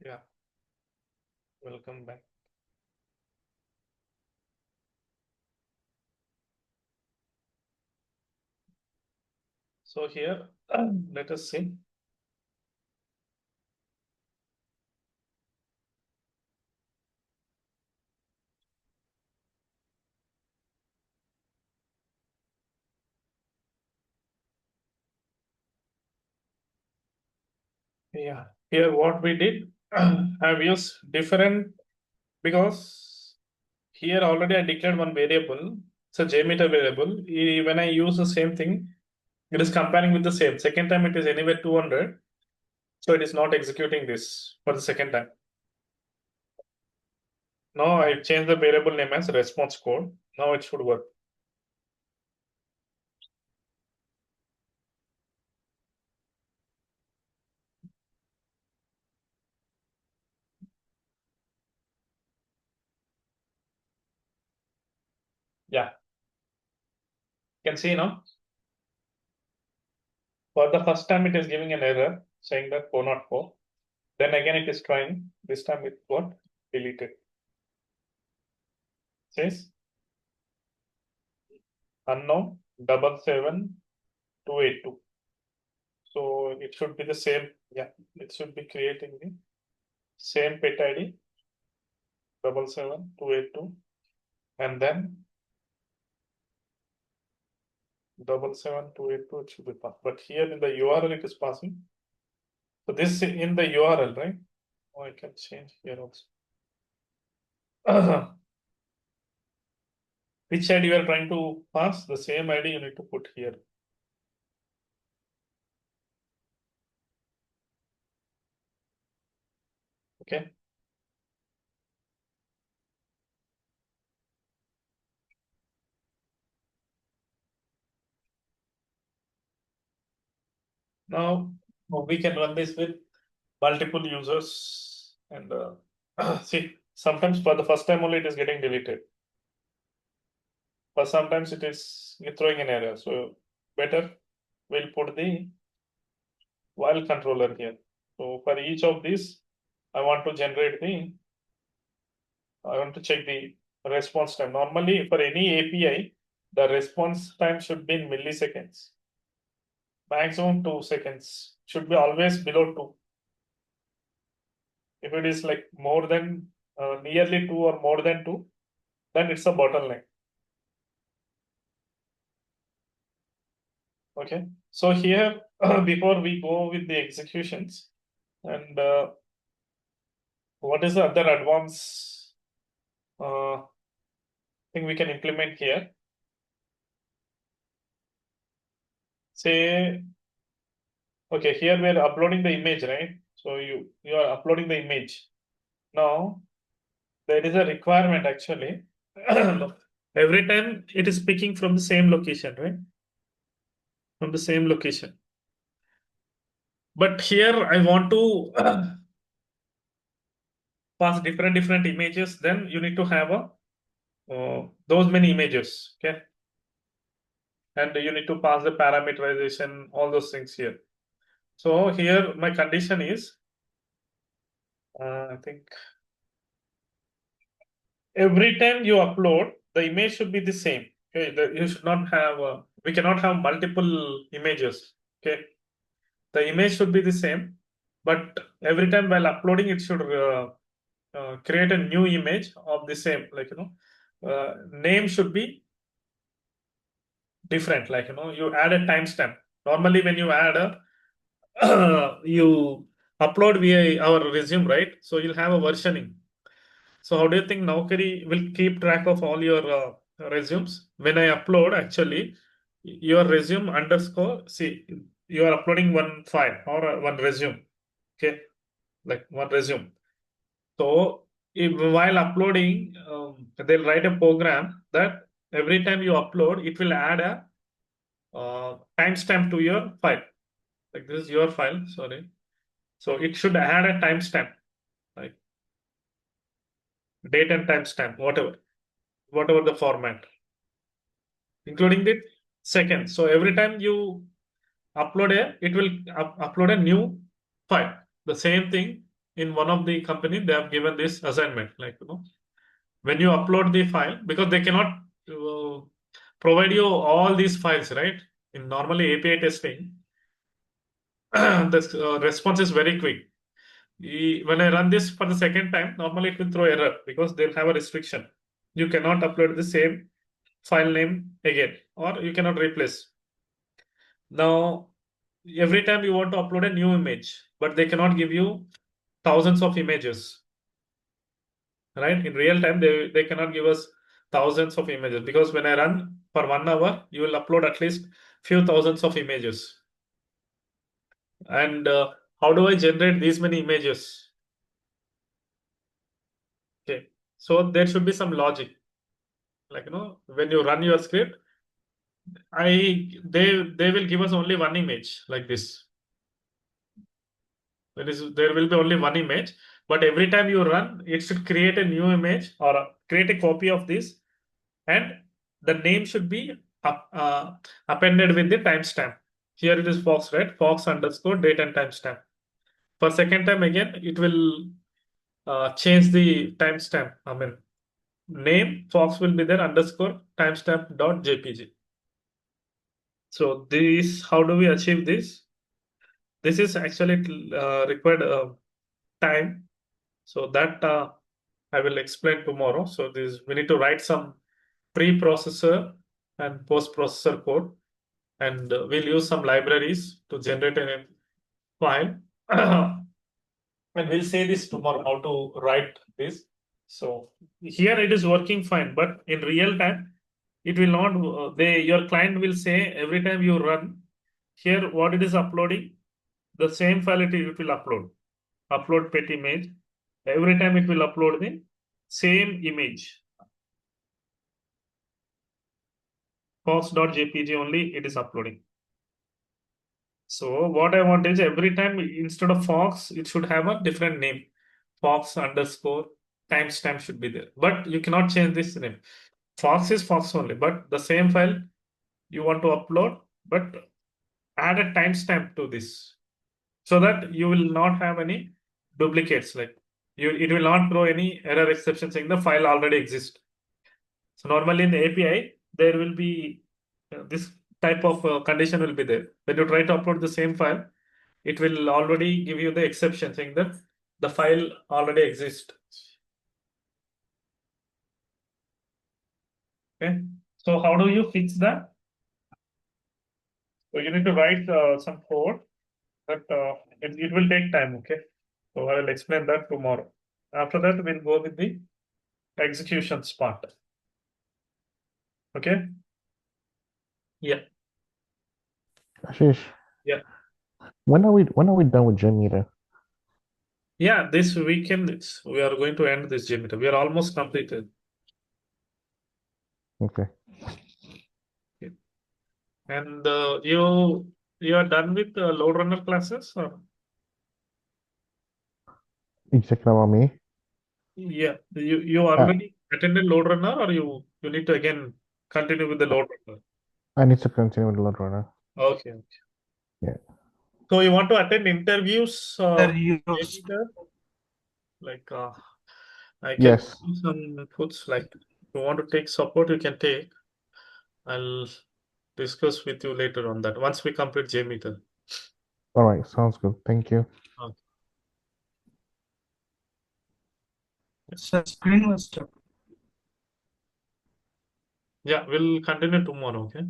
Yeah, welcome back. So here, let us see. Yeah, here what we did, I've used different because here already I declared one variable. It's a Jmeter variable. When I use the same thing, it is comparing with the same. Second time it is anyway 200. So it is not executing this for the second time. Now I changed the variable name as response code. Now it should work. Yeah, you can see now. For the first time, it is giving an error saying that 404. Then again, it is trying. This time it got deleted. Says unknown 77282. So it should be the same. Yeah, it should be creating the same pet ID 77282, and then 77282. It should be passed. But here in the URL, it is passing. So this in the URL, right? Oh, I can change here also. Which ID you are trying to pass? The same ID you need to put here. Okay. Now we can run this with multiple users and see, sometimes for the first time only it is getting deleted. But sometimes it is throwing an error. So better we'll put the while controller here. So for each of these, I want to check the response time. Normally for any API, the response time should be in milliseconds. Maximum 2 seconds. Should be always below 2. If it is like more than nearly 2 or more than 2, then it's a bottleneck. Okay. So here, before we go with the executions, and what is the other advanced thing we can implement here? Say, okay, here we are uploading the image, right? So you are uploading the image. Now there is a requirement actually. Every time it is picking from the same location, right? From the same location. But here I want to pass different images. Then you need to have a those many images. Okay, and you need to pass the parameterization, all those things here. So here my condition is, I think every time you upload, the image should be the same. Okay, you should not have. We cannot have multiple images. Okay, the image should be the same, but every time while uploading, it should create a new image of the same. Like name should be different. Like you add a timestamp. Normally, when you add a you upload via our resume, right? So you'll have a versioning. So how do you think Naukri will keep track of all your resumes? When I upload, actually, your resume underscore, see, you are uploading one file or one resume. Okay, like one resume. So while uploading, they'll write a program that every time you upload, it will add a timestamp to your file. Like this is your file, sorry. So it should add a timestamp, like date and timestamp, whatever the format, including the second. So every time you upload it will upload a new file. The same thing in one of the company, they have given this assignment, like, when you upload the file, because they cannot provide you all these files, right? In normally API testing, the response is very quick. When I run this for the second time, normally it will throw error because they'll have a restriction. You cannot upload the same file name again, or you cannot replace. Now, every time you want to upload a new image, but they cannot give you thousands of images, right? In real time, they cannot give us thousands of images, because when I run for 1 hour, you will upload at least few thousands of images. And how do I generate these many images? Okay, so there should be some logic. Like, when you run your script, they will give us only one image like this. There will be only one image, but every time you run, it should create a new image, or create a copy of this, and the name should be appended with the timestamp. Here it is Fox, right? Fox underscore date and timestamp. For second time again, it will change the timestamp. I mean, name Fox will be there, underscore timestamp dot jpg. So this, how do we achieve this? This is actually required time. So that I will explain tomorrow. So this, we need to write some pre-processor and post-processor code, and we'll use some libraries to generate a file. And we'll say this tomorrow, how to write this. So here it is working fine, but in real time, it will not. Your client will say every time you run here, what it is uploading, the same file it will upload pet image. Every time it will upload the same image, fox.jpg only it is uploading. So what I want is, every time instead of Fox, it should have a different name. Fox underscore timestamp should be there. But you cannot change this name. Fox is Fox only, but the same file you want to upload, but add a timestamp to this, so that you will not have any duplicates. Like, it will not throw any error exception saying the file already exists. So normally in the API, there will be this type of condition will be there. When you try to upload the same file, it will already give you the exception saying that the file already exists. Okay. So how do you fix that? So you need to write some code that it will take time. Okay. So I will explain that tomorrow. After that, we'll go with the executions part. Okay. Yeah. Ashish, Yeah. when are we done with Jmeter? Yeah. This weekend, we are going to end this Jmeter. We are almost completed. Okay. Okay. And you are done with load runner classes, or? You checking about me? Yeah, you Uh, already attended load runner, or you need to again continue with the uh, load runner? I need to continue with the load runner. Okay, okay. Yeah. So you want to attend interviews, Interviews. later? Like, I can Yes. do some inputs. Like, if you want to take support, you can take. I'll discuss with you later on that once we complete Jmeter. All right. Sounds good. Thank you. Okay. Screen was stuck. Yeah, we'll continue tomorrow. Okay.